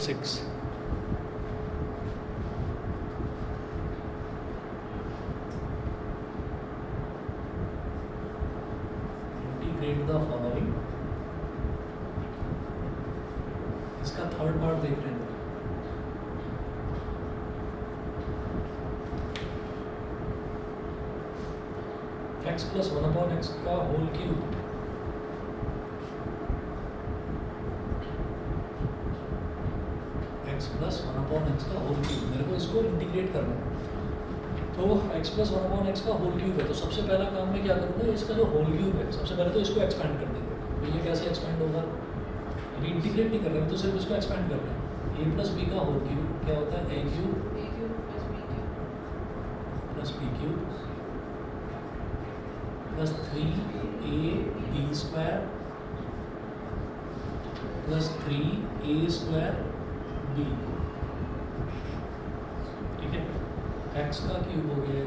6 integrate the following, इसका third part देख रहे हैं। x प्लस 1/x का whole cube x plus 1/x का होल क्यूब, मेरे को इसको इंटीग्रेट करना है। तो x प्लस 1/x का होल क्यूब है, तो सबसे पहला काम मैं क्या करूँगा, इसका जो होल क्यूब है सबसे पहले तो इसको एक्सपेंड कर देंगे। तो ये कैसे एक्सपेंड होगा, अभी इंटीग्रेट नहीं कर रहे हैं तो सिर्फ इसको एक्सपेंड कर रहे हैं। a प्लस बी का होल क्यूब क्या होता है, a cube plus b cube plus 3ab square plus 3a² b, ठीक है। x का क्यूब हो गया,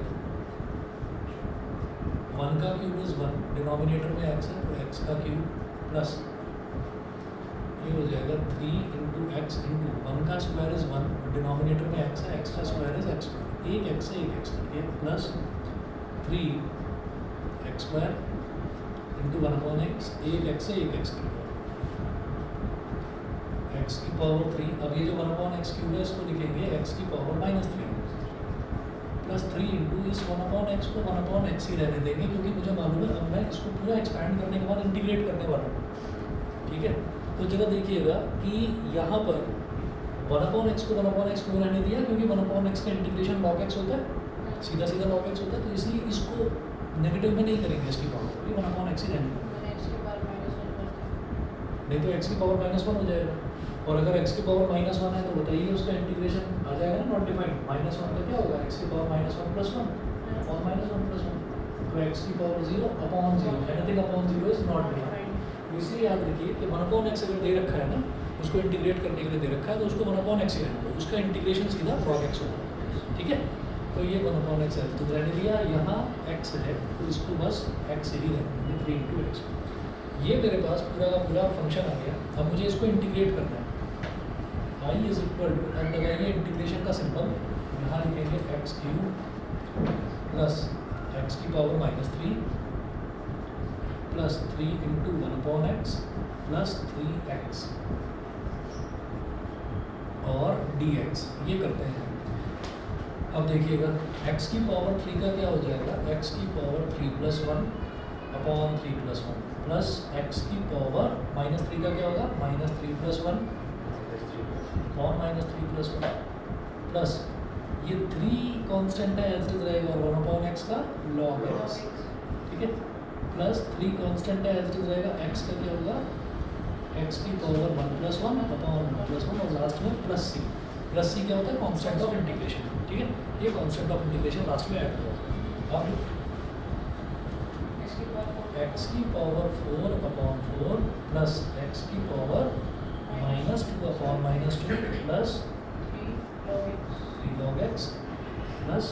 1 का क्यूब इज 1, डिनोमिनेटर में x है तो x का क्यूब प्लस ये हो जाएगा 3 इंटू एक्स इंटू 1 का स्क्वायर इज 1, डिनोमिनेटर में x है, x का स्क्वायर इज x, एक x से एक x कट गया, plus 3x square into 1/x, एक x से एक x कट गया, x की पावर 3। अब ये जो 1/x क्यूब है इसको लिखेंगे x की पावर -3 प्लस 3 इंटू इस 1/x को 1/x ही रहने देंगे, क्योंकि मुझे मालूम है अब मैं इसको पूरा एक्सपैंड करने के बाद इंटीग्रेट करने वाला हूँ, ठीक है। तो जरा देखिएगा कि यहाँ पर 1/x को 1/x क्यों रहने दिया, क्योंकि 1/x का इंटीग्रेशन log x होता है, सीधा सीधा log x होता है, तो इसलिए इसको नेगेटिव में नहीं करेंगे इसकी पावर, ये 1/x ही रहने देंगे, नहीं तो x की पावर -1 हो जाएगा। और अगर x की पावर -1 है तो बताइए उसका इंटीग्रेशन आ जाएगा ना नॉट डिफाइंड, -1 का क्या होगा, x की पावर -1 + 1 अपॉन -1 + 1, तो x की power 0 upon 0, anything upon 0 is not defined. इसलिए याद रखिए कि 1/x अगर दे रखा है ना, उसको इंटीग्रेट करने के लिए दे रखा है तो उसको 1/x ही रहना, उसका इंटीग्रेशन सीधा log x होगा, ठीक है। तो ये 1/x है तो रहने दिया, यहाँ x है तो इसको बस x ही रहने देंगे, 3 इंटू एक्स। ये मेरे पास पूरा का पूरा फंक्शन आ गया। अब मुझे इसको इंटीग्रेट करना है, i इज इक्वल टू, अब लगाइए इंटीग्रेशन का सिंबल, यहाँ लिखेंगे x क्यूब प्लस x की power -3 plus 3 into 1/x plus 3x और dx, ये करते हैं। अब देखिएगा x की पावर 3 का क्या हो जाएगा, x की पावर 3 + 1 अपॉन 3 + 1 प्लस x की पावर -3 का क्या होगा, -3 + 1 अपॉन -3 + 1 प्लस ये 3 कांस्टेंट है ऐसे रहेगा और 1/x का log x, ठीक है, प्लस 3 कांस्टेंट है ऐसे रहेगा, x का क्या होगा, x की पावर 1 + 1 अपॉन 1 + 1 और लास्ट में प्लस c क्या होता है, कांस्टेंट ऑफ इंटीग्रेशन, ठीक है। ये कांस्टेंट ऑफ इंटीग्रेशन लास्ट में ऐड होगा। अब x की पावर 4 अपॉन 4 प्लस x की power -2 upon -2 plus 3 log x plus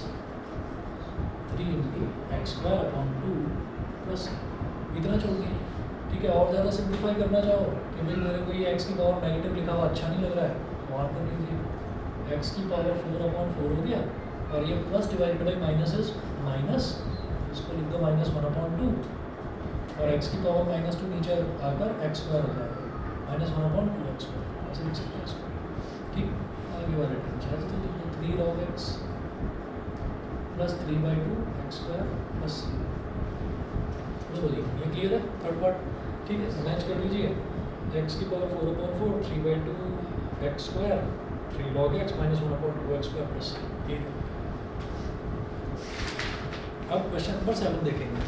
3 into x² upon 2 plus इतना छोड़ दिए, ठीक है। और ज़्यादा सिंप्लीफाई करना चाहो कि भाई मेरे को ये x की पावर नेगेटिव लिखा हुआ अच्छा नहीं लग रहा है, और कर लीजिए, x की पावर 4/4 हो गया और ये plus divided by minus is minus, इसको लिख दो -1/2 और x की पावर -2 नीचे आकर x² हो जाएगा, -1/2x², ऐसे लिख सकते हैं इसको, ठीक। आगे वाले टर्म तो लिखो 3 log x plus 3/2 x² plus c, बोलिए ये क्लियर है थर्ड पार्ट, ठीक है। मैच कर लीजिए, x की power 4/4 3/2 x² 3 log x -1/2x² plus c, ठीक है। अब क्वेश्चन नंबर 7 देखेंगे।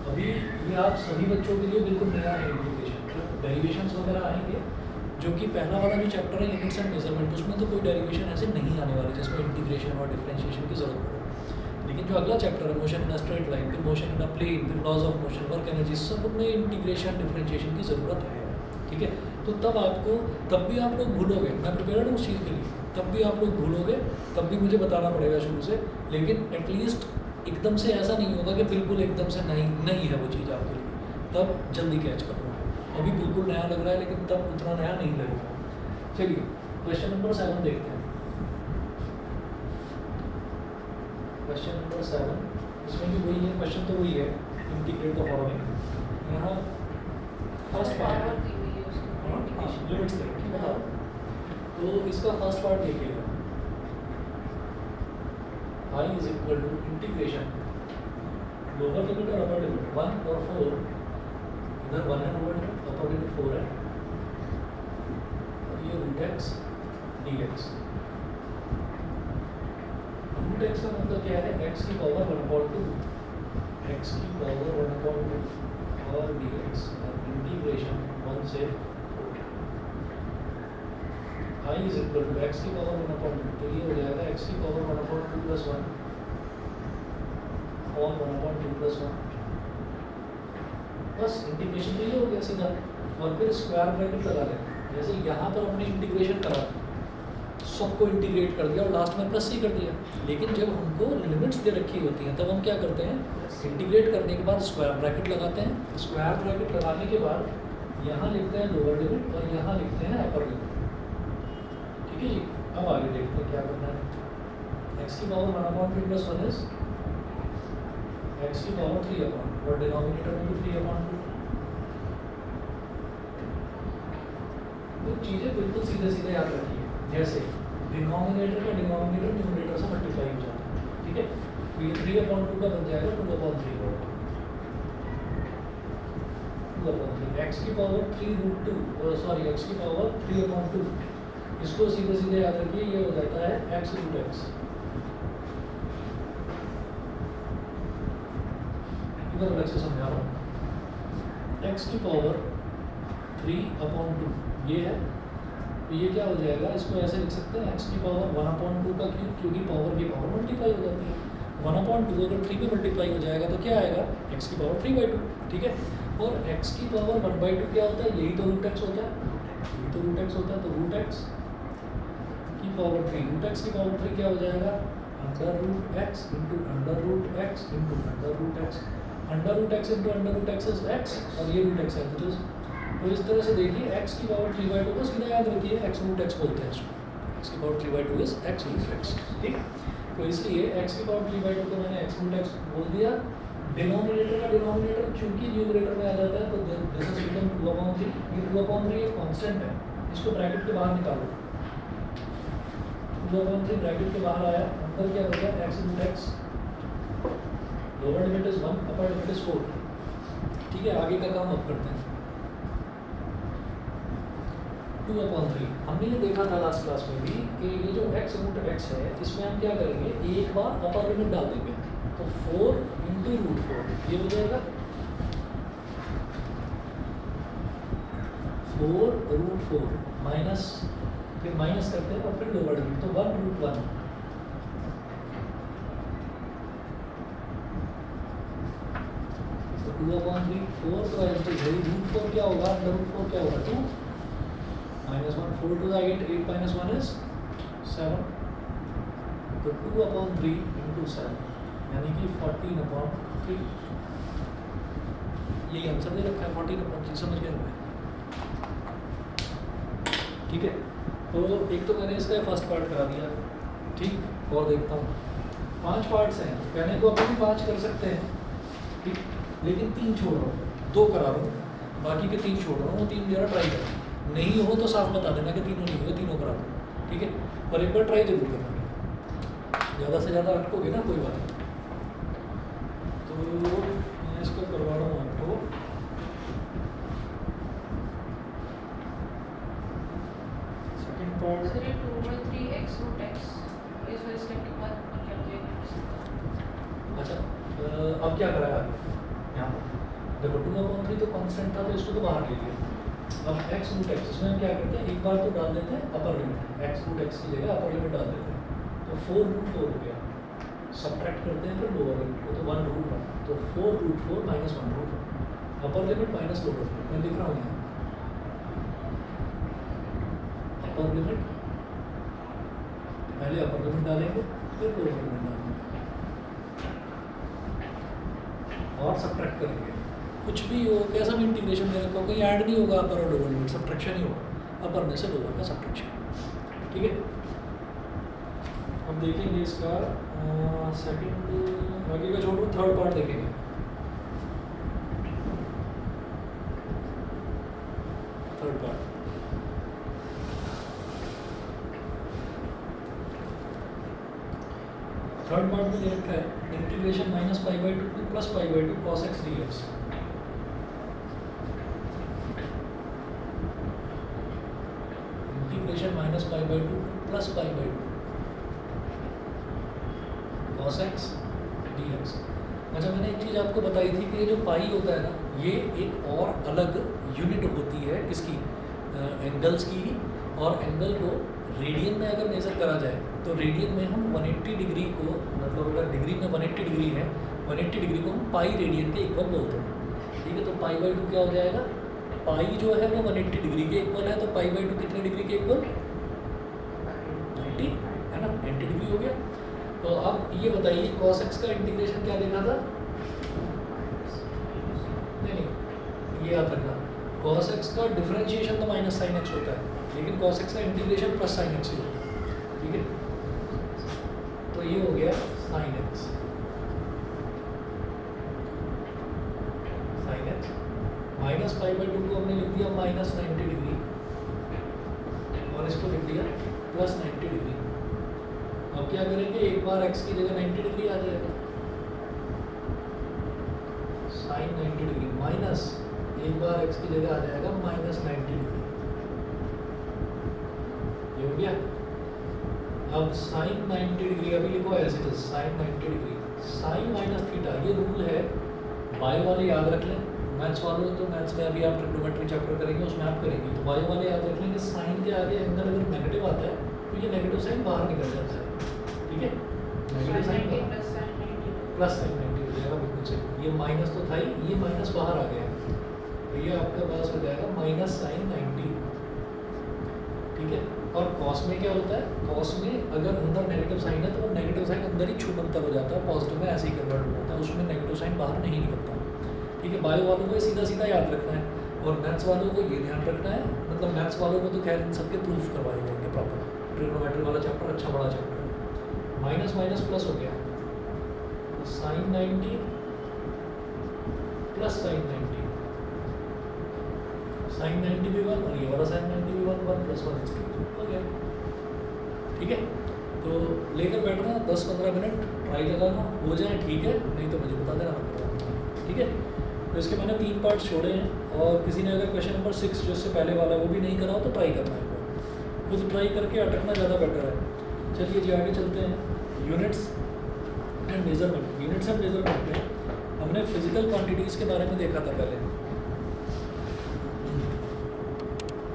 अभी ये आप सभी बच्चों के लिए बिल्कुल नया है इंटीग्रेशन, डेरिवेशंस वगैरह आएंगे, जो कि पहला वाला जो चैप्टर है लिमिट्स एंड मेजरमेंट, उसमें तो कोई डेरिवेशन ऐसे नहीं आने वाले जिसमें इंटीग्रेशन और डिफरेंशिएशन की जरूरत पड़े। लेकिन जो अगला चैप्टर है motion in a straight line, फिर मोशन इन अ प्लेन, फिर laws of motion, work energy, सब में इंटीग्रेशन डिफरेंशिएशन की ज़रूरत है, ठीक है। तो तब आपको, तब भी आप लोग भूलोगे, मैं प्रिपेयर्ड हूँ उस चीज़ के लिए, तब भी आप लोग भूलोगे, तब भी मुझे बताना पड़ेगा शुरू से, लेकिन एटलीस्ट एकदम से ऐसा नहीं होगा कि बिल्कुल एकदम से नहीं नहीं है वो चीज़ आपके लिए, तब जल्दी कैच कर लो। अभी बिल्कुल नया लग रहा है लेकिन तब उतना नया नहीं लगेगा। चलिए क्वेश्चन नंबर 7 देखते हैं। क्वेश्चन नंबर 7 इसमें भी वही है, क्वेश्चन तो वही है, इंटीग्रेट द फॉलोइंग। यहाँ फर्स्ट पार्ट लिमिट्स देखिए, बताओ। तो इसका फर्स्ट पार्ट देखिएगा, I is equal to integration lower limit और अपर लिमिट 1 और 4, इधर 1 है लोअर लिमिट, अपर लिमिट 4 है, और ये root x dx। Root x का मतलब क्या है, x की पावर 1/2, x की पावर 1/2 और dx, और इंटीग्रेशन 1 से 4। I is equal to x की पावर 1/2, तो ये हो जाएगा x की पावर 1/2 प्लस 1 और 1/2 प्लस 1, बस इंटीग्रेशन तो ये हो गया सीधा। और फिर स्क्वायर ब्रैकेट लगा लें, जैसे यहाँ पर हमने इंटीग्रेशन करा, सबको इंटीग्रेट कर दिया और लास्ट में प्लस ही कर दिया। लेकिन जब हमको लिमिट्स दे रखी होती हैं तब हम क्या करते हैं, इंटीग्रेट करने के बाद स्क्वायर ब्रैकेट लगाते हैं। स्क्वायर ब्रैकेट लगाने के बाद यहाँ लिखते हैं लोअर लिमिट और यहाँ लिखते हैं अपर लिमिट। ठीक है जी, अब आगे देखते हैं क्या करना है। x की पावर 1/2 प्लस 1 इज x की पावर 3/2 और डिनोमिनेटर में भी 3/2। तो चीज़ें बिल्कुल सीधे सीधे याद रखिए, जैसे डिनोमिनेटर का डिनोमिनेटर न्यूमरेटर से मल्टीप्लाई हो जाता है। ठीक है, तो ये 3/2 का बन जाएगा 2/3 x की पावर 3√2 सॉरी x की पावर 3/2, इसको सीधे सीधे याद रखिए, ये हो जाता है x रूट एक्स। इधर अलग से समझा रहा हूँ, x की पावर 3/2 ये है, तो ये क्या हो जाएगा, इसको ऐसे लिख सकते हैं x की पावर 1/2 का क्यूब, क्योंकि पावर की पावर मल्टीप्लाई हो जाती है। 1/2 अगर 3 पे मल्टीप्लाई हो जाएगा तो क्या आएगा, x की पावर 3/2। ठीक है, और x की पावर 1/2 क्या होता है, यही तो रूट एक्स होता है, यही तो रूट एक्स होता है। तो रूट एक्स की पावर 3, रूट एक्स की पावर 3 क्या हो जाएगा, under root x into under root x into under root x. Under root x into under root x is x, और ये रूट एक्स है। तो इस तरह से देखिए, x की पावर 3/2 को सीधा याद रखिए, x रूट x बोलते हैं इसको। x की power 3/2 is x root x। ठीक, तो इसलिए x की पावर 3/2 को मैंने x रूट x बोल दिया। डिनोमिनेटर का डिनोमिनेटर चूंकि न्यूमरेटर में आ जाता है तो दिस इज इक्वल टू 2/3। ये 2/3 एक कांस्टेंट है, इसको ब्रैकेट के बाहर निकालो। 2/3 ब्रैकेट के बाहर आया, अंदर क्या बचा, x root x। Lower limit is 1, upper limit is 4। ठीक है, आगे का काम अब करते हैं। 2/3 हमने ये देखा था लास्ट क्लास में भी कि ये जो x रूट x है, इसमें हम क्या करेंगे, एक बार अपर लिमिट डाल देंगे, तो 4 इंटू √4 ये हो जाएगा 4√4 माइनस, फिर माइनस करते हैं और फिर लोअर लिमिट, तो 1√1। तो 2/3 4 तो √4 क्या होगा, अंडर रूट 4 क्या होगा, 2 -1, 4 to the 8, 8 minus 1 is 7, तो 2/3 into 7 यानी कि 14/3। यही आंसर दे रखा है, 14/3, समझ गए मैं। ठीक है, तो एक तो मैंने इसका फर्स्ट पार्ट करा दिया। ठीक, और देखता हूँ 5 पार्ट्स हैं, कहने को अभी भी 5 कर सकते हैं। ठीक, लेकिन 3 छोड़ रहा हूँ, 2 करा रहा हूँ, बाकी के 3 छोड़ रहा हूँ, वो 3 जरा ट्राई करें। नहीं हो तो साफ बता देना कि तीनों नहीं हुए, तीनों करा दो। ठीक है, पर एक बार ट्राई जरूर करना, ज़्यादा से ज़्यादा अटकोगे ना कोई बात नहीं। तो मैं इसको करवा रहा हूँ आपको। Second part 2/3 x root x, इस वाले स्टेप के बाद क्या हो जाएगा। अच्छा, अब क्या करा है आगे, यहाँ पर देखो 2/3 तो कांस्टेंट था, तो इसको तो बाहर ले लिया। अब x रूट x, इसमें हम क्या करते हैं, एक बार तो डाल देते हैं upper limit, x root x की जगह अपर लिमिट डाल देते हैं, तो 4√4 हो गया। सब्ट्रैक्ट करते हैं फिर लोअर लिमिट को, तो 1√1, तो 4√4 minus 1√1, upper limit minus lower limit. मैं लिख रहा हूँ यहाँ, अपर लिमिट, पहले अपर लिमिट डालेंगे फिर लोअर लिमिट डालेंगे। और सब्ट्रैक्ट करेंगे। कुछ भी हो, कैसा भी इंटीग्रेशन में रखा हो, कहीं ऐड नहीं होगा अपर और लोअर लिमिट, सब्ट्रैक्शन ही होगा, अपर में से लोअर का सब्ट्रैक्शन। ठीक है, अब देखेंगे इसका सेकंड, आगे का छोड़ो, थर्ड पार्ट देखेंगे। थर्ड पार्ट में दे रखा है integration minus pi by two plus pi by two cos x D x. Integration minus pi by two plus pi by two cos x D x. अच्छा, मैंने एक चीज़ आपको बताई थी कि ये जो पाई होता है ना, ये एक और अलग यूनिट होती है किसकी, एंगल्स की ही। और एंगल को रेडियन में अगर मेज़र करा जाए तो रेडियन में हम 180 डिग्री को, मतलब अगर डिग्री में 180 डिग्री है, 180 डिग्री को हम पाई रेडियन के इक्वल बोलते हैं। ठीक है, तो पाई बाई टू क्या हो जाएगा, पाई जो है वो 180 डिग्री के इक्वल है, तो पाई बाई टू कितने डिग्री के इक्वल, 90 है ना, 90 डिग्री हो गया। तो अब ये बताइए कॉस एक्स का इंटीग्रेशन क्या देखा था, नहीं ये याद रखना, कॉस एक्स का डिफरेंशिएशन तो माइनस साइन एक्स होता है, लेकिन कॉस एक्स का इंटीग्रेशन प्लस साइन एक्स ही होता है। ठीक है, तो ये हो गया sine x, sine x minus pi by two को हमने लिख दिया माइनस 90 डिग्री, और इसको लिख दिया प्लस 90 डिग्री। अब क्या करेंगे, एक बार एक्स की जगह 90 डिग्री आ जाएगा, साइन 90 डिग्री माइनस एक बार एक्स की जगह आ जाएगा माइनस 90 डिग्री, ये हो गया। अब साइन 90 डिग्री अभी लिखो as it is, sine 90 degree sine minus theta, ये रूल है, बायो वाले याद रख लें, मैथ्स वालों तो मैथ्स में अभी आप ट्रिग्नोमेट्री चैप्टर करेंगे उसमें आप करेंगे, तो बायो वाले याद रख लें कि साइन के आगे एंगल अगर नेगेटिव आता है तो ये नेगेटिव साइन बाहर निकल जाता है। ठीक है, नेगेटिव साइन प्लस साइन 90 हो जाएगा, बिल्कुल सही। ये माइनस तो था ही, ये माइनस बाहर आ गया, तो ये आपका पास हो जाएगा माइनस साइन 90। ठीक है, और कॉस में क्या होता है, कॉस में अगर अंदर नेगेटिव साइन है तो वो नेगेटिव साइन अंदर ही छूमंतर हो जाता है, पॉजिटिव में ऐसे ही कन्वर्ट हो जाता है, उसमें नेगेटिव साइन बाहर नहीं निकलता। ठीक है, बायो वालों को सीधा सीधा याद रखना है, और मैथ्स वालों को ये ध्यान रखना है, मतलब मैथ्स वालों को तो खैर इन सबके प्रूफ करवाए जाएंगे प्रॉपर, ट्रिग्नोमेट्री वाला चैप्टर अच्छा बड़ा चैप्टर है। माइनस माइनस प्लस हो गया, साइन 90 प्लस साइन 90, साइन 90 भी 1 और ये वाला साइन 90 भी 1, 1 प्लस 1 हो गया। ठीक है, तो लेकर बैठना 10-15 मिनट, ट्राई लगाना, हो जाए ठीक है, नहीं तो मुझे बता देना। ठीक है, तो इसके मैंने 3 पार्ट्स छोड़े हैं, और किसी ने अगर क्वेश्चन नंबर 6 जो इससे पहले वाला वो भी नहीं करा हो तो ट्राई करना है, खुद ट्राई करके अटकना ज़्यादा बेटर है। चलिए जी आगे चलते हैं। Units and measurement. Units and measurement में हमने फिजिकल क्वांटिटीज़ के बारे में देखा था पहले,